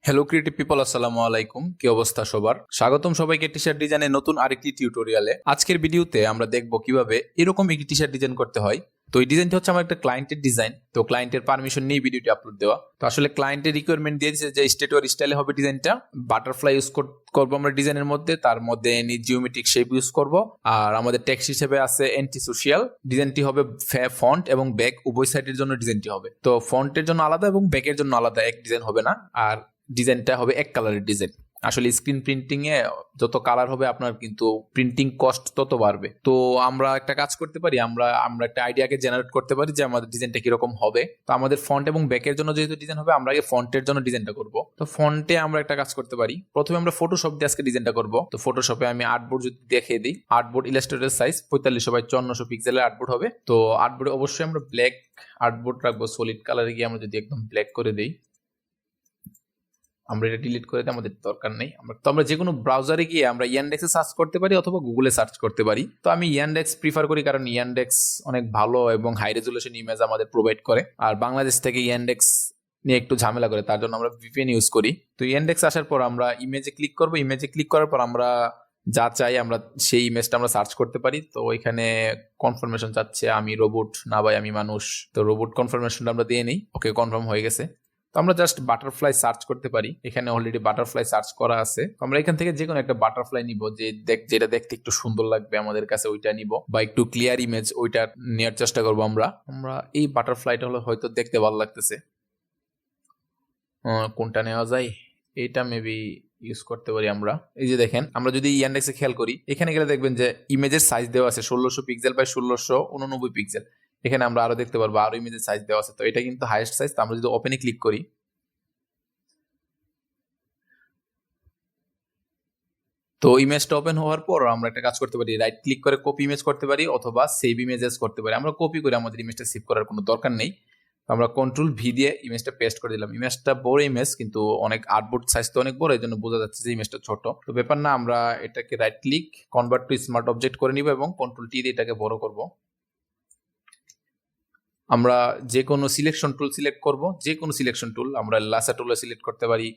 Hello creative people, আসসালামু আলাইকুম। কি অবস্থা সবার? স্বাগতম সবাইকে টি শার্ট ডিজাইনের নতুন আরেকটি টিউটোরিয়ালে। আজকের ভিডিওতে আমরা দেখব কিভাবে এরকম একটি টি শার্ট ডিজাইন করতে হয়। তো এই ডিজাইনটি হচ্ছে আমার একটা ক্লায়েন্টের ডিজাইন। তো ক্লায়েন্টের পারমিশন নিয়ে ভিডিওটি আপলোড দেওয়া। তো আসলে ক্লায়েন্টের রিকোয়ারমেন্ট দিয়ে দিয়েছে যে স্ট্রিটওয়্যার স্টাইলে হবে ডিজাইনটা। বাটারফ্লাই ইউজ করবো আমরা ডিজাইনের মধ্যে, তার মধ্যে জিওমেট্রিক শেপ ইউজ করব। আর আমাদের টেক্সট হিসেবে আছে এন্টি সোশিয়াল। ডিজাইনটি হবে ফন্ট এবং ব্যাক উভয় সাইডের জন্য ডিজাইনটি হবে। তো ফন্টের জন্য আলাদা এবং ব্যাকের জন্য আলাদা এক ডিজাইন হবে না। আর ডিজাইনটা হবে এক কালারের ডিজাইন। আসলে স্ক্রিন প্রিন্টিং এ যত কালার হবে আপনার কিন্তু প্রিন্টিং কস্ট তত বাড়বে। তো আমরা একটা কাজ করতে পারি, আমরা একটা আইডিয়াকে জেনারেট করতে পারি যে আমাদের ডিজাইনটা কিরকম হবে। তো আমাদের ফন্ট এবং ব্যাকের জন্য যেহেতু ডিজাইন হবে, আমরা আগে ফন্টের জন্য ডিজাইনটা করব। তো ফন্টে আমরা একটা কাজ করতে পারি, প্রথমে আমরা ফটোশপ দিয়ে আজকে ডিজাইনটা করব। তো ফটোশপে আমি আর্টবোর্ড যদি দেখিয়ে দিই, আর্টবোর্ড ইলাস্ট্রেটর সাইজ 45 বাই 5400 পিক্সেলের আর্টবোর্ড হবে। তো আর্টবোর্ডে অবশ্যই আমরা ব্ল্যাক আর্টবোর্ড রাখবো। সলিড কালারে গিয়ে আমরা যদি একদম ব্ল্যাক করে দিই, আমরা এটা ডিলিট করে দিই, আমাদের দরকার নেই। আমরা যে কোনো ব্রাউজারে গিয়ে আমরা ইয়ানডেক্সে সার্চ করতে পারি অথবা গুগলে সার্চ করতে পারি। তো আমি ইয়ানডেক্স প্রিফার করি, কারণ ইয়ানডেক্স অনেক ভালো এবং হাই রেজুলেশন ইমেজ আমাদের প্রোভাইড করে। আর বাংলাদেশ থেকে ইয়ানডেক্স নিয়ে একটু ঝামেলা করে, তার জন্য আমরা ভিপিএন ইউজ করি। তো ইয়ানডেক্স আসার পর আমরা ইমেজে ক্লিক করব। ইমেজে ক্লিক করার পর আমরা যা চাই আমরা সেই ইমেজটা আমরা সার্চ করতে পারি। তো এখানে কনফার্মেশন চাচ্ছে আমি রোবট, না ভাই আমি মানুষ। তো রোবট কনফার্মেশনটা আমরা দিয়ে নিই। ওকে, কনফার্ম হয়ে গেছে। তো আমরা জাস্ট বাটারফ্লাই সার্চ করতে পারি, এখানে অলরেডি বাটারফ্লাই সার্চ করা আছে। আমরা এখান থেকে যে কোনো একটা বাটারফ্লাই নিব, যেটা দেখতে একটু সুন্দর লাগবে আমাদের কাছে ওইটা নিব, বা একটু ক্লিয়ার ইমেজ ওইটা নেওয়ার চেষ্টা করবো। আমরা এই বাটারফ্লাইটা হলো হয়তো দেখতে ভালো লাগতেছে, কোনটা নেওয়া যায়, এইটা মেবি ইউজ করতে পারি আমরা। এই যে দেখেন, আমরা যদি ইয়ানডেক্সে খেয়াল করি, এখানে গেলে দেখবেন যে ইমেজের সাইজ দেওয়া আছে 1600 পিক্সেল বাই 1689 পিক্সেল। এখানে আমরা আরো দেখতে পারবো আরো ইমেজের সাইজ দেওয়া আছে। তো এটা কিন্তু হাইয়েস্ট সাইজ। তো আমরা যদি ওপেনে ক্লিক করি, তো ইমেজটা ওপেন হওয়ার পর আমরা একটা কাজ করতে পারি, রাইট ক্লিক করে কপি ইমেজ করতে পারি অথবা সেভ ইমেজেস করতে পারি। আমরা কপি করে আমাদের ইমেজটা সেভ করার কোনো দরকার নেই। আমরা কন্ট্রোল ভি দিয়ে ইমেজটা পেস্ট করে দিলাম। ইমেজটা বড় ইমেজ, কিন্তু অনেক আর্টবোর্ড সাইজ তো অনেক বড়, এই জন্য বোঝা যাচ্ছে যে ইমেজটা ছোট। তো ব্যাপার না, আমরা এটাকে right click convert to smart object করে নিব এবং কন্ট্রোল টি দিয়ে এটাকে বড় করব। আমরা যে কোনো সিলেকশন টুল সিলেক্ট করব, যে কোনো সিলেকশন টুল, আমরা লাসা টুলে সিলেক্ট করতে পারি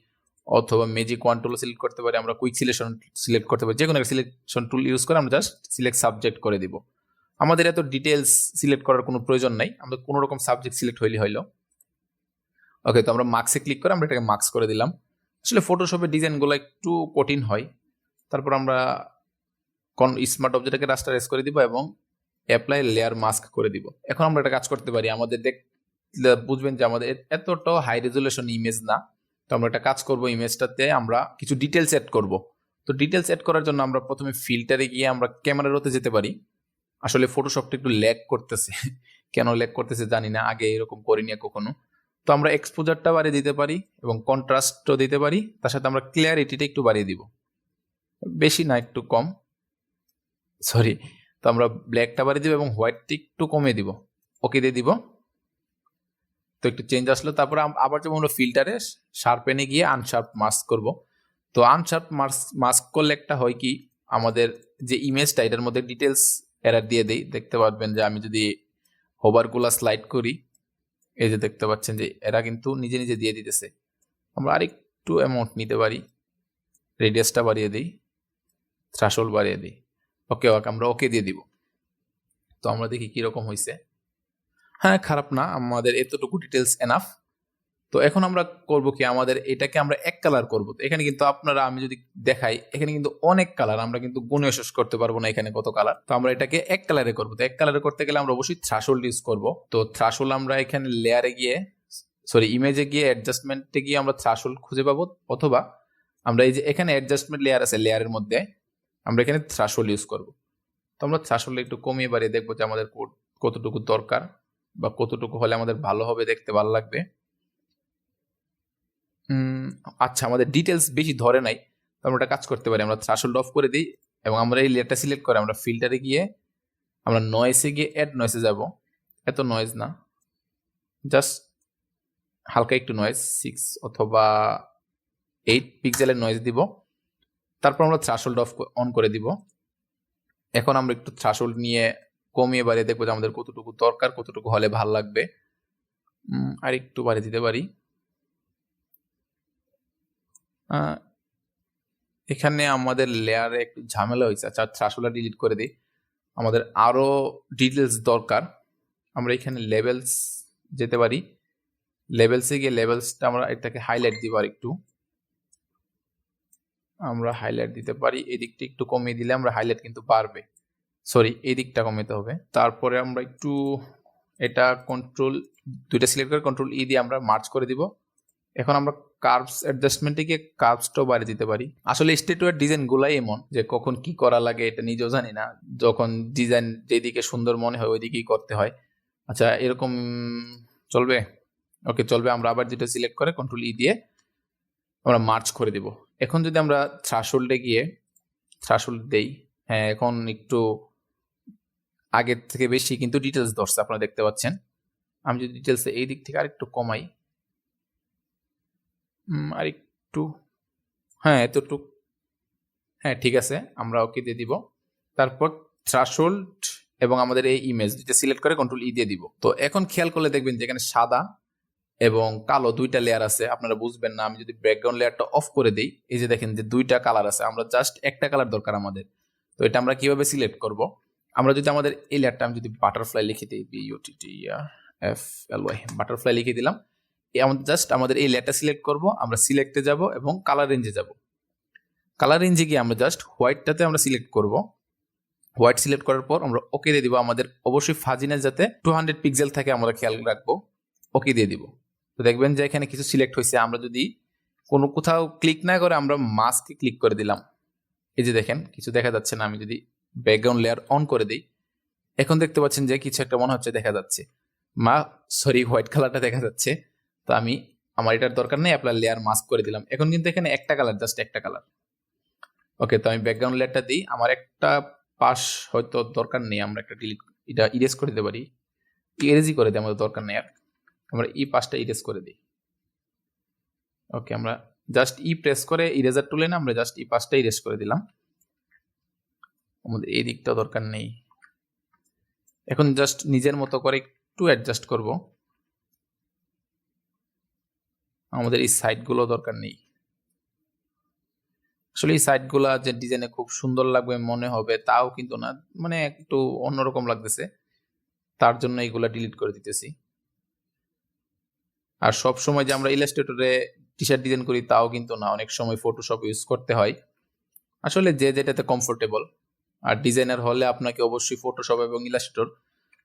অথবা ম্যাজিক ওয়ান টুল সিলেক্ট করতে পারি, আমরা কুইক সিলেকশন সিলেক্ট করতে পারি। যে কোনো একটা সিলেকশন টুল ইউজ করে আমরা জাস্ট সিলেক্ট সাবজেক্ট করে দিব। আমাদের এত ডিটেলস সিলেক্ট করার কোনো প্রয়োজন নাই, আমাদের কোনো রকম সাবজেক্ট সিলেক্ট হইলো। ওকে, তো আমরা মার্কসে ক্লিক করে আমরা এটাকে মার্কস করে দিলাম। আসলে ফটোশপের ডিজাইনগুলো একটু কঠিন হয়। তারপর আমরা স্মার্ট অবজেক্টকে রাস্টারাইজ করে দিব এবং অ্যাপ্লাই লেয়ার মাস্ক করে দিব। এখন আমরা একটা কাজ করতে পারি, আমাদের বুঝবেন যে আমাদের এতটাও হাই রেজুলেশন ইমেজ না। তো আমরা একটা কাজ করব, ইমেজটাতে আমরা কিছু ডিটেলস অ্যাড করব। তো ডিটেলস অ্যাড করার জন্য আমরা প্রথমে ফিল্টারে গিয়ে আমরা ক্যামেরার হতে যেতে পারি। আসলে ফটোশপটা একটু ল্যাগ করতেছে, কেন ল্যাগ করতেছে জানি না, আগে এরকম করিনি কখনো। তো আমরা এক্সপোজারটা বাড়িয়ে দিতে পারি এবং কন্ট্রাস্টও দিতে পারি, তার সাথে আমরা ক্লিয়ারিটিটা একটু বাড়িয়ে দিব, বেশি না একটু কম, সরি। তো আমরা ব্ল্যাকটা বাড়িয়ে দিব এবং হোয়াইটটা একটু কমিয়ে দিব, ওকে দিয়ে দিব। তো একটু চেঞ্জ আসলো। তারপরে আবার যেমন আমরা ফিল্টারে শার্পেনে গিয়ে আনশার্প মাস্ক করব। তো আনশার্প মাস্ক করলে একটা হয় কি, আমাদের যে ইমেজটা এটার মধ্যে ডিটেলস এরার দিয়ে দেই। দেখতে পারবেন যে আমি যদি হোভারগুলা স্লাইড করি, এই যে দেখতে পাচ্ছেন যে এরা কিন্তু নিজে নিজে দিয়ে দিতেছে। আমরা আরেকটু অ্যামাউন্ট নিতে পারি, রেডিয়াসটা বাড়িয়ে দিই, থ্রাশহোল্ড বাড়িয়ে দিই। ওকে, আমরা ওকে দিয়ে দিব। তো আমরা দেখি কিরকম হয়েছে। হ্যাঁ, খারাপ না, আমাদের এতটুকু ডিটেলস এনাফ। তো এখন আমরা করব কি, আমাদের এটাকে আমরা এক কালার করব। তো এখানে কিন্তু আপনারা, আমি যদি দেখাই, এখানে কিন্তু অনেক কালার, আমরা কিন্তু গুণে শেষ করতে পারবো না এখানে কত কালার। তো আমরা এটাকে এক কালারে করবো। তো এক কালারে করতে গেলে আমরা অবশ্যই থ্রাশহোল্ড ইউজ করব। তো থ্রাশহোল্ড আমরা এখানে লেয়ারে গিয়ে, ইমেজে গিয়ে অ্যাডজাস্টমেন্টে গিয়ে আমরা থ্রাশহোল্ড খুঁজে পাবো, অথবা আমরা এই যে এখানে অ্যাডজাস্টমেন্ট লেয়ার আছে, লেয়ারের মধ্যে আমরা এখানে থ্রাশহোল্ড ইউজ করব। তো আমরা থ্রাশহোল্ড একটু কমিয়ে বাড়িয়ে দেখবো যে আমাদের কতটুকু দরকার বা কতটুকু হলে আমাদের ভালো হবে, দেখতে ভালো লাগবে। আচ্ছা, আমাদের ডিটেলস বেশি ধরে নাই। তো আমরা একটা কাজ করতে পারি, আমরা থ্রাশহোল্ড অফ করে দিই এবং আমরা এই লেয়ারটা সিলেক্ট করে আমরা ফিল্টারে গিয়ে আমরা নয়েসে গিয়ে অ্যাড নয়েসে যাব। এত নয়েজ না, জাস্ট হালকা একটু নয়েজ, 6 অথবা 8 পিক্সেলের নয়েজ দিব। তারপর আমরা থ্রাশহোল্ড অন করে দিব। এখন আমরা একটু থ্রাশহোল্ড নিয়ে কমিয়ে বাড়িয়ে দেখবো যে আমাদের কতটুকু দরকার, কতটুকু হলে ভালো লাগবে। আর একটু বাড়িয়ে দিতে পারি। এখানে আমাদের লেয়ারে একটু ঝামেলা হয়েছে। আচ্ছা, থ্রাশহোল্ড ডিলিট করে দিই। আমাদের আরো ডিটেলস দরকার। আমরা এখানে লেভেলস যেতে পারি। লেভেলসে গিয়ে লেভেলসটা আমরা এটাকে হাইলাইট দিব আর একটু। আমরা হাইলাইট দিতে পারি। এই দিকটা একটু কমিয়ে দিলে আমরা হাইলাইট কিন্তু বাড়বে। সরি, এই দিকটা কমাতে হবে। তারপরে আমরা একটু এটা দুইটা সিলেক্ট করে কন্ট্রোল ই দিয়ে আমরা মার্জ করে দিব। এখন আমরা কার্ভস অ্যাডজাস্টমেন্টে গিয়ে কার্ভসটাও বাড়িয়ে দিতে পারি। আসলে স্ট্রিটওয়্যার ডিজাইন গুলাই এমন যে কখন কি করা লাগে এটা নিজেও জানি না। যখন ডিজাইন যেদিকে সুন্দর মনে হয় ওইদিকেই করতে হয়। আচ্ছা, এরকম চলবে? ওকে, চলবে। আমরা আবার যেটা সিলেক্ট করে কন্ট্রোল ই দিয়ে আমরা মার্চ করে দিব। এখন যদি আমরা থ্রাশহোল্ডে গিয়ে থ্রাশহোল্ড দেই, হ্যাঁ এখন একটু আগের থেকে বেশি কিন্তু ডিটেলস ধরছে, আপনারা দেখতে পাচ্ছেন। আমি যদি ডিটেলস এই দিক থেকে আরেকটু কমাই, আরেকটু, হ্যাঁ এতটুক, হ্যাঁ ঠিক আছে, আমরা ওকে দিয়ে দিব। তারপর থ্রাশহোল্ড এবং আমাদের এই ইমেজ দুইটা সিলেক্ট করে কন্ট্রোল ই দিয়ে দিব। তো এখন খেয়াল করলে দেখবেন যে এখানে সাদা এবং কালো দুইটা লেয়ার আছে, আপনারা বুঝবেন না। আমি যদি ব্যাকগ্রাউন্ড লেয়ারটা অফ করে দিই, এই যে দেখেন যে দুইটা কালার আছে, আমরা জাস্ট একটা কালার দরকার আমাদের। তো এটা আমরা কিভাবে সিলেক্ট করব? আমরা যদি আমাদের এই লেয়ারটা আমি যদি বাটারফ্লাই লিখে দিই, BUTTFLY বাটারফ্লাই লিখে দিলাম, জাস্ট আমাদের এই লেয়ারটা সিলেক্ট করব। আমরা সিলেক্টে যাব এবং কালার রেঞ্জে যাব। কালার রেঞ্জে গিয়ে আমরা জাস্ট হোয়াইটটাতে আমরা সিলেক্ট করব। হোয়াইট সিলেক্ট করার পর আমরা ওকে দিয়ে দিব। আমাদের অবশ্যই ফাজিনেস যাতে 200 পিক্সেল থাকে আমরা খেয়াল রাখবো। ওকে দিয়ে দিব। তো দেখবেন যে এখানে কিছু সিলেক্ট হয়েছে। আমরা যদি কোনো কোথাও ক্লিক না করে আমরা মাস্কে ক্লিক করে দিলাম, এই যে দেখেন কিছু দেখা যাচ্ছে না। আমি যদি ব্যাকগ্রাউন্ড লেয়ার অন করে দিই, এখন দেখতে পাচ্ছেন যে কিছু একটা মনে হচ্ছে দেখা যাচ্ছে। হোয়াইট কালারটা দেখা যাচ্ছে। তো আমার এটার দরকার নেই, আপনার লেয়ার মাস্ক করে দিলাম। এখন কিন্তু এখানে একটা কালার, জাস্ট একটা কালার। ওকে, তো আমি ব্যাকগ্রাউন্ড লেয়ারটা দিই। আমার একটা পাশ হয়তো দরকার নেই, আমরা একটা এটা ইরেজ করে দিতে পারি। ইরেজই করে দিই, আমাদের দরকার নেই আর। আমরা এই পাশটা ইরেজ করে দিই। ওকে, আমরা জাস্ট প্রেস করে ইরেজার টুলে না আমরা জাস্ট এই পাশটা ইরেজ করে দিলাম। আমাদের এই দিকটা দরকার নেই। এখন জাস্ট নিজের মতো করে একটু অ্যাডজাস্ট করব। আমাদের এই সাইডগুলো দরকার নেই। আসলে এই সাইডগুলা যে ডিজাইনে খুব সুন্দর লাগবে মনে হবে তাও কিন্তু না, মানে একটু অন্যরকম লাগতেছে, তার জন্য এইগুলা ডিলিট করে দিতেছি। আর সব সময় যে আমরা ইলাস্ট্রেটরে টি শার্ট ডিজাইন করি তাও কিন্তু না, অনেক সময় ফটোশপ ইউজ করতে হয়। আসলে যে যেটাতে কমফোর্টেবল। আর ডিজাইনার হলে আপনাকে অবশ্যই ফটোশপ এবং ইলাস্ট্রেটর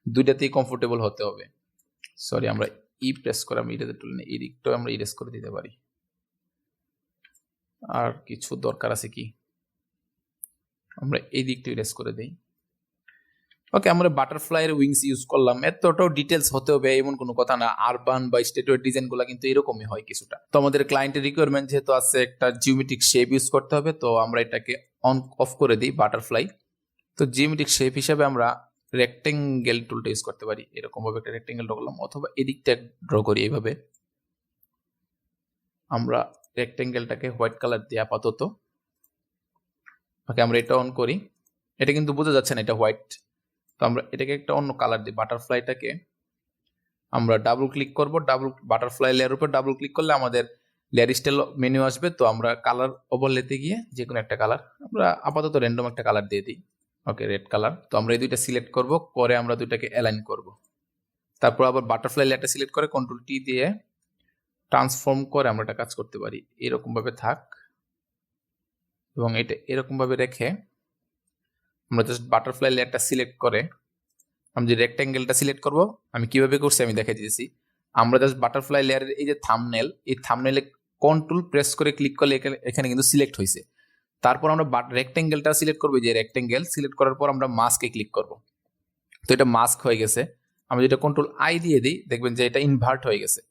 দুইটাতেই কমফোর্টেবল হতে হবে। সরি, আমরা প্রেস করে আমি এটাতে তুলে নিই, এই দিকটাও আমরা ইরেজ করে দিতে পারি। আর কিছু দরকার আছে কি? আমরা এই দিকটা ইরেজ করে দিই। ওকে, আমরা বাটারফ্লাই এর উইংস ইউজ করলাম। এতটাও ডিটেলস হতে হবে এমন কোনো কথা না। আরবান বা স্ট্রিটওয়্যার ডিজাইন গুলা কিন্তু এরকমই হয় কিছুটা। তো আমাদের ক্লায়েন্টের রিকোয়ারমেন্ট যেহেতু আছে একটা জিওমেট্রিক শেপ ইউজ করতে হবে, তো আমরা এটাকে অন অফ করে দিই বাটারফ্লাই। তো জিওমেট্রিক শেপ হিসাবে আমরা রেক্টেঙ্গেল টুলটা ইউজ করতে পারি। এরকম ভাবে একটা রেক্টেঙ্গেল ড্র করলাম, অথবা এদিকটা ড্র করি এইভাবে। আমরা রেক্টেঙ্গেলটাকে হোয়াইট কালার দিয়ে আপাতত। ওকে, আমরা এটা অন করি। এটা কিন্তু বোঝা যাচ্ছে না এটা হোয়াইট, তো আমরা এটাকে একটা অন্য কালার দিই। বাটারফ্লাইটাকে আমরা ডাবল ক্লিক করব। বাটারফ্লাই লেয়ার উপর ডাবল ক্লিক করলে আমাদের লেয়ার স্টাইল মেনু আসবে। তো আমরা কালার ওভারলেতে গিয়ে যে কোনো একটা কালার, আমরা আপাতত র্যান্ডম একটা কালার দিয়ে দিই। ওকে, রেড কালার। তো আমরা এই দুইটা সিলেক্ট করব, করে আমরা দুইটাকে অ্যালাইন করব। তারপর আবার বাটারফ্লাই লেয়ারটা সিলেক্ট করে কন্ট্রোল টি দিয়ে ট্রান্সফর্ম করে আমরা একটা কাজ করতে পারি। এরকম ভাবে থাক এবং এটা এরকম ভাবে রেখে আমরা জাস্ট বাটারফ্লাই লেয়ারটা সিলেক্ট করে আমি যে রেক্টেঙ্গেলটা সিলেক্ট করব, আমি কিভাবে করছি আমি দেখাই দিয়েছি। আমরা জাস্ট বাটারফ্লাই লেয়ারের এই যে থাম্বনেল, এই থাম্বনেলে কন্ট্রোল প্রেস করে ক্লিক করলে এখানে কিন্তু সিলেক্ট হয়েছে। তারপর আমরা রেক্টেঙ্গেলটা সিলেক্ট করবো, যে রেক্টেঙ্গেল সিলেক্ট করার পর আমরা মাস্কে ক্লিক করব। তো এটা মাস্ক হয়ে গেছে। আমরা যেটা কন্ট্রোল আই দিয়ে দিই, দেখবেন যে এটা ইনভার্ট হয়ে গেছে।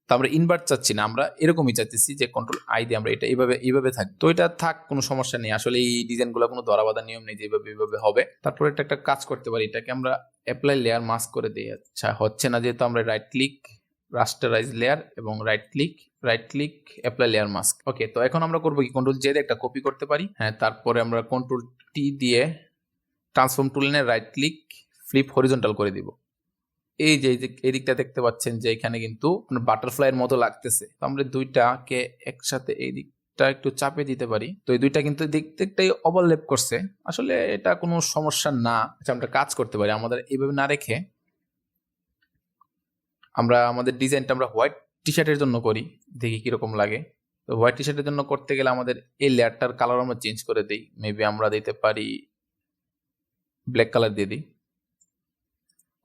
তো আমরা ইনভার্ট চাচ্ছি না, আমরা এরকমই চাচ্ছি যে কন্ট্রোল আই দিয়ে আমরা এটা এইভাবে থাক। তো এটা থাক, কোনো সমস্যা নেই। আসলে এই ডিজাইনগুলো কোনো ধরা বাঁধা নিয়ম নেই যে এইভাবে হবে। তারপর এটা একটা কাজ করতে পারি, এটাকে আমরা অ্যাপ্লাই লেয়ার মাস্ক করে দিই। আচ্ছা, হচ্ছে না, যেহেতু আমরা রাইট ক্লিক রাস্টারাইজ লেয়ার এবং right click apply layer mask. Okay, তো এখন আমরা করবো কি, কন্ট্রোল জে দিয়ে একটা কপি করতে পারি। হ্যাঁ, তারপরে আমরা কন্ট্রোল টি দিয়ে ট্রান্সফর্ম টুল নিয়ে রাইট ক্লিক ফ্লিপ হরিজন্টাল করে দিব। এই যে এই দিকটা দেখতে পাচ্ছেন যে এখানে কিন্তু বাটারফ্লাই এর মতো লাগতেছে। তো আমরা দুইটাকে একসাথে এই দিক এটা একটু চাপে দিতে পারি। তো এই দুইটা কিন্তু দেখতে একটাই ওভারল্যাপ করছে, আসলে এটা কোনো সমস্যা না। আচ্ছা, আমরা কাজ করতে পারি, আমাদের এইভাবে না রেখে আমরা আমাদের ডিজাইনটা আমরা হোয়াইট টি শার্টের জন্য করি, দেখি কিরকম লাগে। তো হোয়াইট টি শার্টের জন্য করতে গেলে আমাদের এই লেয়ারটার কালার আমরা চেঞ্জ করে দিই, মেবি আমরা দিতে পারি ব্ল্যাক কালার দিয়ে দিই।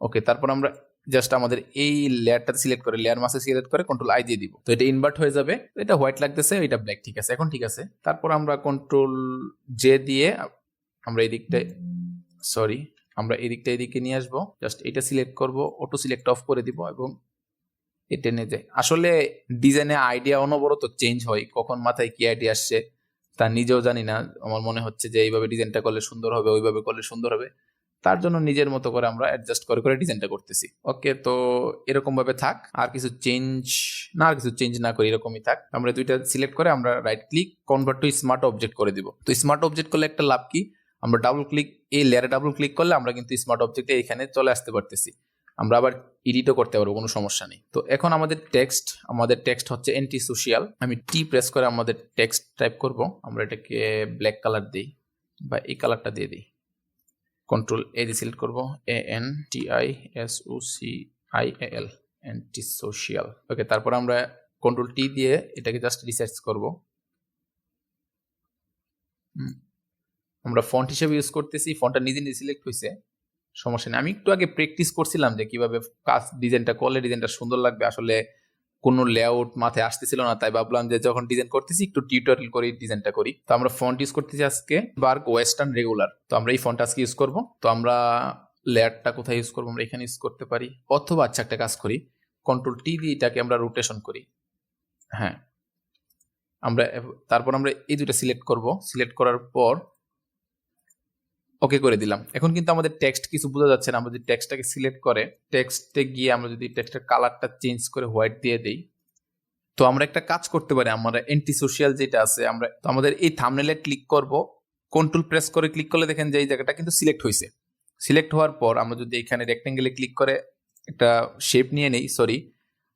ওকে, তারপর আমরা জাস্ট আমাদের এই লেয়ারটা সিলেক্ট করে লেয়ার মাসে সিলেক্ট করে কন্ট্রোল আই দিয়ে দিব। তো এটা ইনভার্ট হয়ে যাবে, এটা হোয়াইট লাগতেছে, এটা ব্ল্যাক, ঠিক আছে, এখন ঠিক আছে। তারপর আমরা কন্ট্রোল জে দিয়ে আমরা এই দিকটায় আমরা এই দিকটা এদিকে নিয়ে আসবো, জাস্ট এটা সিলেক্ট করব, অটো সিলেক্ট অফ করে দিব এবং এটা নিয়ে যায়। আসলে ডিজাইনে আইডিয়া অনবরত চেঞ্জ হয়, কখন মাথায় কি আইডিয়া আসছে তা নিজেও জানি না। আমার মনে হচ্ছে যে এইভাবে ডিজাইনটা করলে সুন্দর হবে, ওইভাবে করলে সুন্দর হবে, তার জন্য নিজের মতো করে আমরা অ্যাডজাস্ট করে করে ডিজাইনটা করতেছি। ওকে, তো এরকম ভাবে থাক, আর কিছু চেঞ্জ না করি, এরকমই থাক। আমরা দুইটা সিলেক্ট করে আমরা right click convert to smart object করে দিব। তো স্মার্ট অবজেক্ট করলে একটা লাভ কি, আমরা ডাবল ক্লিক, এই লেয়ারে ডাবল ক্লিক করলে আমরা কিন্তু স্মার্ট অবজেক্টে এখানে চলে আসতে পারতেছি, আমরা আবার এডিটও করতে পারবো, কোনো সমস্যা নেই। তো এখন আমাদের টেক্সট হচ্ছে এন্টি সোশিয়াল। আমি টি প্রেস করে আমাদের টেক্সট টাইপ করব, আমরা এটাকে ব্ল্যাক কালার দিই বা এই কালারটা দিয়ে দিই। কন্ট্রোল এ দিয়ে সিলেক্ট করবো, ANTISOCIAL, অ্যান্টি সোশিয়াল। ওকে, তারপর আমরা কন্ট্রোল টি দিয়ে এটাকে জাস্ট রিসার্চ করব। আমরা ফন্ট হিসেবে ইউজ করতেছি, ফন্টটা নিজে নিজে সিলেক্ট হয়েছে, সমস্যা নেই। আমি একটু আগে প্র্যাকটিস করছিলাম যে কিভাবে ডিজাইনটা করলে ডিজাইনটা সুন্দর লাগবে, আসলে কোনো লেআউট মাথায় আসতেছিল না, তাই ভাবলাম যে যখন ডিজাইন করতেছি একটু টিউটোরিয়াল করে ডিজাইনটা করি। তো আমরা ফন্ট ইউজ করতেছি আজকে বার্ক ওয়েস্টার্ন রেগুলার। তো আমরা এই ফন্ট আজকে ইউজ করব। তো আমরা লেয়ারটা কোথায় ইউজ করবো, আমরা এখানে ইউজ করতে পারি, অথবা আচ্ছা একটা কাজ করি, কন্ট্রোল টি দিয়ে এটাকে আমরা রোটেশন করি। হ্যাঁ, তারপর আমরা এই দুটো সিলেক্ট করব, সিলেক্ট করার পর ওকে করে দিলাম। এখন কিন্তু আমাদের টেক্সট কিছু বোঝা যাচ্ছে না, আমরা যদি টেক্সটটাকে সিলেক্ট করে টেক্সটে গিয়ে আমরা যদি টেক্সটের কালারটা চেঞ্জ করে হোয়াইট দিয়ে দেই, তো আমরা একটা কাজ করতে পারি, আমরা এন্টি সোশিয়াল যেটা আছে, আমরা তো আমাদের এই থাম্বনেলে ক্লিক করব, কন্ট্রোল প্রেস করে ক্লিক করলে দেখেন যে এই জায়গাটা কিন্তু সিলেক্ট হয়েছে। সিলেক্ট হওয়ার পর আমরা যদি এখানে রেক্টেঙ্গেলে ক্লিক করে একটা শেপ নিয়ে নেই,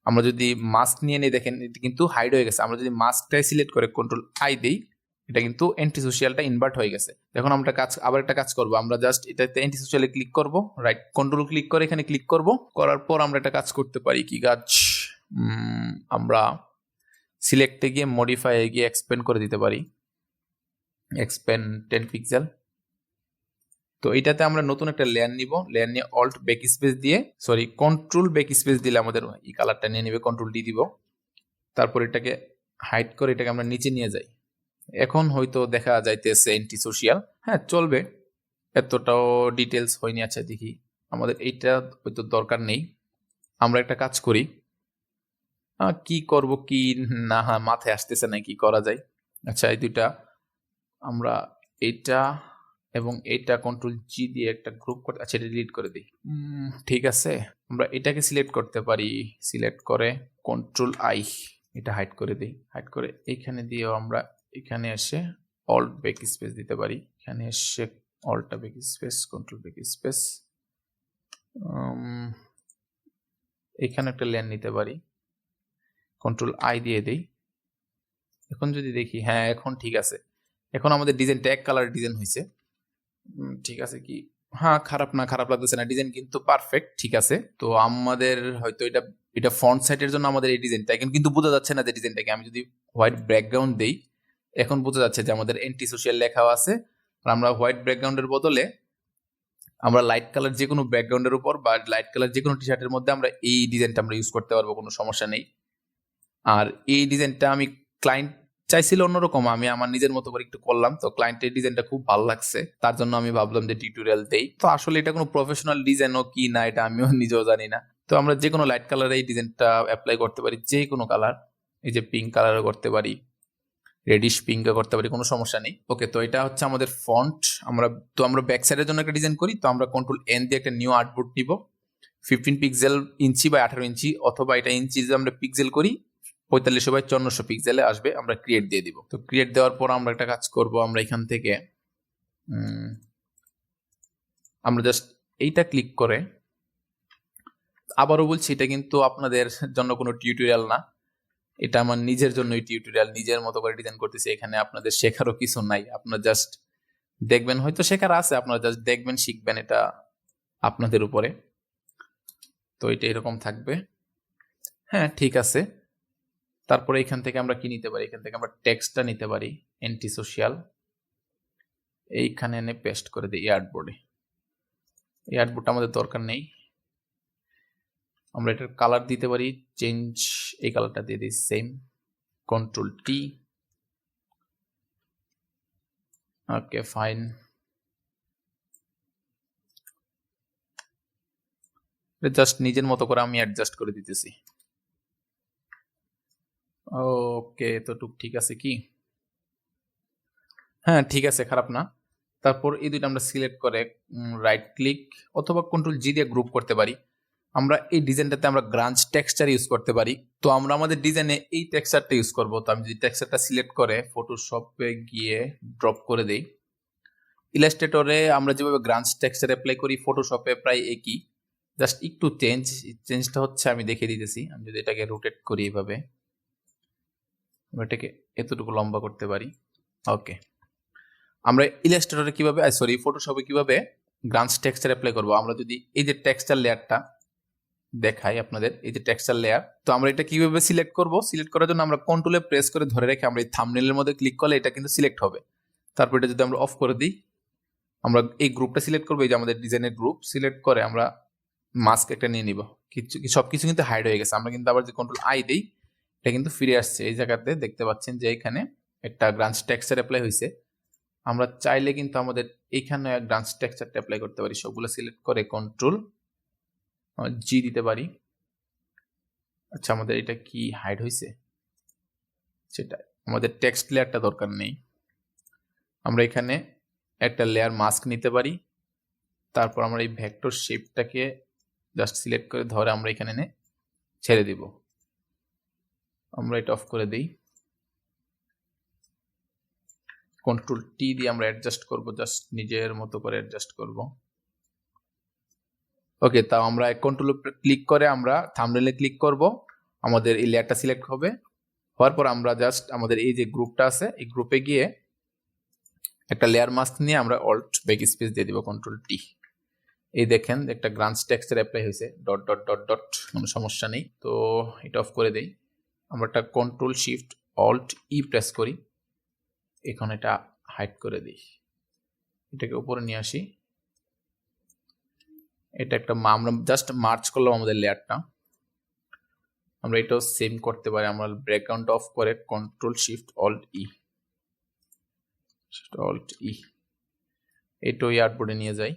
আমরা যদি মাস্ক নিয়ে নেই, দেখেন এটা কিন্তু হাইড হয়ে গেছে। আমরা যদি মাস্কটাই সিলেক্ট করে কন্ট্রোল আই দেই, এটা কিন্তু অ্যান্টি সোশিয়ালটা ইনভার্ট হয়ে গেছে। এখন আমরা আবার একটা কাজ করব, আমরা জাস্ট এটাতে অ্যান্টি সোশিয়ালে ক্লিক করব, রাইট কন্ট্রোল ক্লিক করে এখানে ক্লিক করব, করার পর আমরা একটা কাজ করতে পারি, কি কাজ, আমরা সিলেক্টে গিয়ে মডিফাই গিয়ে এক্সপ্যান্ড করে দিতে পারি, এক্সপ্যান্ড 10 পিক্সেল। তো এটাতে আমরা নতুন একটা লেয়ার নিব, লেয়ার নিয়ে অল্ট ব্যাক স্পেস দিয়ে কন্ট্রোল ব্যাক স্পেস দিলে আমাদের এই কালারটা নিয়ে নেবে, কন্ট্রোল ডি দিব। তারপর এটাকে হাইড করে এটাকে আমরা নিচে নিয়ে যাই। এখন হয়তো দেখা যাইতেছে অ্যান্টি সোশিয়াল, হ্যাঁ চলবে, এতটাও ডিটেলস হয়নি। আচ্ছা দেখি, আমাদের এইটা হয়তো দরকার নেই, আমরা একটা কাজ করি, কি করব কি না, মাথায় আসতেছে না কি করা যায়। আচ্ছা, এই দুইটা আমরা এইটা এবং এইটা কন্ট্রোল জি দিয়ে একটা গ্রুপ করতে, আচ্ছা এটা ডিলিট করে দিই। ঠিক আছে, আমরা এটাকে সিলেক্ট করতে পারি, সিলেক্ট করে কন্ট্রোল আই এটা হাইড করে দিই, হাইড করে এইখানে দিয়েও আমরা এখানে এসে অল্ট ব্যাক স্পেস দিতে পারি, এখানে এসে alt back space control back space, এখানে একটা লেয়ার নিতে পারি, কন্ট্রোল আই দিয়ে দেই। এখন যদি দেখি, হ্যাঁ এখন ঠিক আছে, এখন আমাদের ডিজাইনটা এক কালার ডিজাইন হয়েছে, ঠিক আছে কি, হ্যাঁ খারাপ লাগতেছে না, ডিজাইন কিন্তু পারফেক্ট, ঠিক আছে। তো আমাদের হয়তো এটা ফন্ট সাইটের জন্য আমাদের এই ডিজাইনটা এখন কিন্তু বোঝা যাচ্ছে না যে ডিজাইনটাকে, আমি যদি হোয়াইট ব্যাকগ্রাউন্ড দেই, এখন বোঝা যাচ্ছে যে আমাদের অ্যান্টি সোশিয়াল লেখাও আছে, আর আমরা হোয়াইট ব্যাকগ্রাউন্ডের বদলে আমরা লাইট কালার যে কোনো ব্যাকগ্রাউন্ডের উপর বা লাইট কালার যে কোনো টি শার্টের মধ্যে আমরা এই ডিজাইনটা আমরা ইউজ করতে পারবো, কোনো সমস্যা নেই। আর এই ডিজাইনটা আমি ক্লায়েন্ট চাইছিল অন্যরকম, আমি আমার নিজের মতো করে একটু করলাম, তো ক্লায়েন্টের ডিজাইনটা খুব ভালো লাগছে, তার জন্য আমি ভাবলাম যে টিউটোরিয়াল দেই। তো আসলে এটা কোনো প্রফেশনাল ডিজাইনও কি না এটা আমিও নিজেও জানি না। তো আমরা যে কোনো লাইট কালারে এই ডিজাইনটা অ্যাপ্লাই করতে পারি, যে কোনো কালার, এই যে পিঙ্ক কালারও করতে পারি, রেডিশ পিঙ্কও করতে পারি, কোনো সমস্যা নেই। ওকে, তো এটা হচ্ছে আমাদের ফন্ট। আমরা ব্যাক সাইডের জন্য একটা ডিজাইন করি, তো আমরা কন্ট্রোল এন দিয়ে একটা নিউ আর্টবোর্ড নিব, 15 পিক্সেল ইঞ্চি বা 18 ইঞ্চি, অথবা এটা ইঞ্চি যদি আমরা পিক্সেল করি 4500 বাই 5400 পিক্সেলে আসবে, আমরা ক্রিয়েট দিয়ে দিব। তো ক্রিয়েট দেওয়ার পর আমরা একটা কাজ করব, আমরা এখান থেকে আমরা জাস্ট এইটা ক্লিক করে, আবারও বলছি এটা কিন্তু আপনাদের জন্য কোনো টিউটোরিয়াল না, এটা আমার নিজের জন্য টিউটোরিয়াল, নিজের মতো করে ডিজাইন করতেছি। এখানে আপনাদের শেখারও কিছু নাই, আপনারা জাস্ট দেখবেন, হয়তো শেখার আছে, আপনারা জাস্ট দেখবেন, শিখবেন, এটা আপনাদের উপরে। তো এটা এরকম থাকবে। হ্যাঁ, ঠিক আছে। তারপরে এখান থেকে আমরা কি নিতে পারি? এখান থেকে আমরা টেক্সটটা নিতে পারি, অ্যান্টি সোশ্যাল, এইখানে এনে পেস্ট করে দিই আর্টবোর্ডে। এই আর্টবোর্ডটা আমাদের দরকার নেই। আমরা এটার কালার দিতে পারি চেঞ্জ, এই কালারটা দিয়ে দিই সেম, কন্ট্রোল টি। ওকে, ফাইন। জাস্ট নিজের মতো করে আমি অ্যাডজাস্ট করে দিতেছি। ওকে, তো ঠিক আছে কি? হ্যাঁ, ঠিক আছে, খারাপ না। তারপর এই দুইটা আমরা সিলেক্ট করে রাইট ক্লিক অথবা কন্ট্রোল জি দিয়ে গ্রুপ করতে পারি। আমরা এই ডিজাইনটাতে আমরা গ্রাঞ্জ টেক্সচার ইউজ করতে পারি। তো আমরা আমাদের ডিজাইনে এই টেক্সচারটা ইউজ করব। তো আমি যদি টেক্সচারটা সিলেক্ট করে ফটোশপে গিয়ে ড্রপ করে দেই, ইলাস্ট্রেটরে আমরা যেভাবে গ্রাঞ্জ টেক্সচার অ্যাপ্লাই করি ফটোশপে প্রায় একই, জাস্ট একটু চেঞ্জটা হচ্ছে আমি দেখিয়ে দিতেছি। আমি যদি এটাকে রোটেট করি এইভাবে, আমরা এটাকে এতটুকু লম্বা করতে পারি। ওকে, আমরা ইলাস্ট্রেটরে কিভাবে ফটোশপে কিভাবে গ্রাঞ্জ টেক্সচার অ্যাপ্লাই করব? আমরা যদি এই যে টেক্সচার লেয়ারটা দেখাই আপনাদের, এই যে টেক্সচার লেয়ার, তো আমরা এটা কিভাবে সিলেক্ট করব? সিলেক্ট করার জন্য আমরা কন্ট্রোলে প্রেস করে ধরে রেখে আমরা এই থাম্বনেইলের মধ্যে ক্লিক করলে এটা কিন্তু সিলেক্ট হবে। তারপর এটা যদি আমরা অফ করে দিই, আমরা এই গ্রুপটা সিলেক্ট করবো, এই যে আমাদের ডিজাইনের গ্রুপ সিলেক্ট করে আমরা মাস্ক একটা নিয়ে নিব। সবকিছু কিন্তু হাইড হয়ে গেছে। আমরা কিন্তু আবার যে কন্ট্রোল আই দেই, এটা কিন্তু ফিরে আসছে। এই জায়গাতে দেখতে পাচ্ছেন যে এখানে একটা গ্রাঞ্জ টেক্সচার অ্যাপ্লাই হয়েছে। আমরা চাইলে কিন্তু আমাদের এইখানে গ্রাঞ্জ টেক্সচারটা অ্যাপ্লাই করতে পারি। সবগুলো সিলেক্ট করে কন্ট্রোল জি দিতে পারি। আচ্ছা, আমাদের এটা কি হাইড হয়েছে? সেটা আমাদের টেক্সট লেয়ারটা দরকার নেই। আমরা এখানে একটা লেয়ার মাস্ক নিতে পারি। তারপর আমরা এই ভেক্টর শেপটাকে জাস্ট সিলেক্ট করে ধরে আমরা এখানে এনে ছেড়ে দিব। আমরা এটা অফ করে দিই, কন্ট্রোল টি দিয়ে আমরা অ্যাডজাস্ট করব, জাস্ট নিজের মতো করে অ্যাডজাস্ট করব। ওকে, তাও আমরা কন্ট্রোল ক্লিক করে আমরা থাম্বনেইলে ক্লিক করব, আমাদের এই লেয়ারটা সিলেক্ট হবে। হওয়ার পর আমরা জাস্ট আমাদের এই যে গ্রুপটা আছে, এই গ্রুপে গিয়ে একটা লেয়ার মাস্ক নিয়ে আমরা অল্ট ব্যাক স্পেস দিয়ে দিব, কন্ট্রোল টি। এই দেখেন একটা গ্রাঞ্জ টেক্সচার অ্যাপ্লাই হয়েছে, ডট ডট ডট ডট, কোনো সমস্যা নেই। তো এটা অফ করে দেই। আমরা একটা control shift alt E press করি, এখন এটা হাইড করে দিই, এটাকে উপরে নিয়ে আসি। এটা একটা আমরা জাস্ট মার্চ করলাম আমাদের লেয়ারটা। আমরা এটাও সেম করতে পারি। আমরা ব্যাকগ্রাউন্ড অফ করে কন্ট্রোল শিফট অল্ট ই, এটাও আর্টবোর্ডে নিয়ে যাই।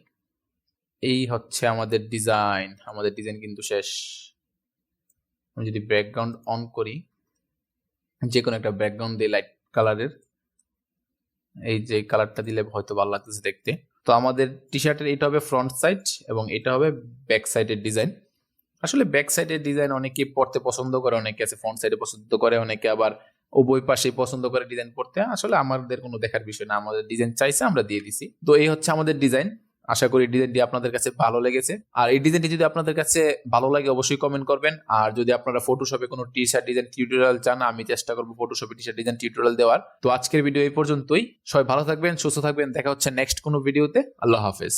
এই হচ্ছে আমাদের ডিজাইন। আমাদের ডিজাইন কিন্তু শেষ। আমি যদি ব্যাকগ্রাউন্ড অন করি, যে কোনো একটা ব্যাকগ্রাউন্ড দিয়ে লাইট কালারের, এই যে কালারটা দিলে হয়তো ভালো লাগতেছে দেখতে। তো আমাদের টি শার্টের এটা হবে ফ্রন্ট সাইড এবং এটা হবে ব্যাক সাইডের ডিজাইন। আসলে ব্যাক সাইডের ডিজাইন অনেকে পড়তে পছন্দ করে, অনেকে আছে ফ্রন্ট সাইডে পছন্দ করে, অনেকে আবার উভয় পাশেই পছন্দ করে ডিজাইন পড়তে। আসলে আমাদের কোনো দেখার বিষয় না, আমাদের ডিজাইন চাইছে আমরা দিয়ে দিছি। তো এই হচ্ছে আমাদের ডিজাইন। আশা করি ডিজাইনটি আপনাদের কাছে ভালো লেগেছে। আর এই ডিজাইনটি যদি আপনাদের কাছে ভালো লাগে অবশ্যই কমেন্ট করবেন। আর যদি আপনারা ফটোশপে কোনো টি শার্ট ডিজাইন টিউটোরিয়াল চান, আমি চেষ্টা করবো ফটোশপে টি শার্ট ডিজাইন টিউটোরিয়াল দেওয়ার। তো আজকের ভিডিও এই পর্যন্তই। সবাই ভালো থাকবেন, সুস্থ থাকবেন। দেখা হচ্ছে নেক্সট কোনো ভিডিওতে। আল্লাহ হাফেজ।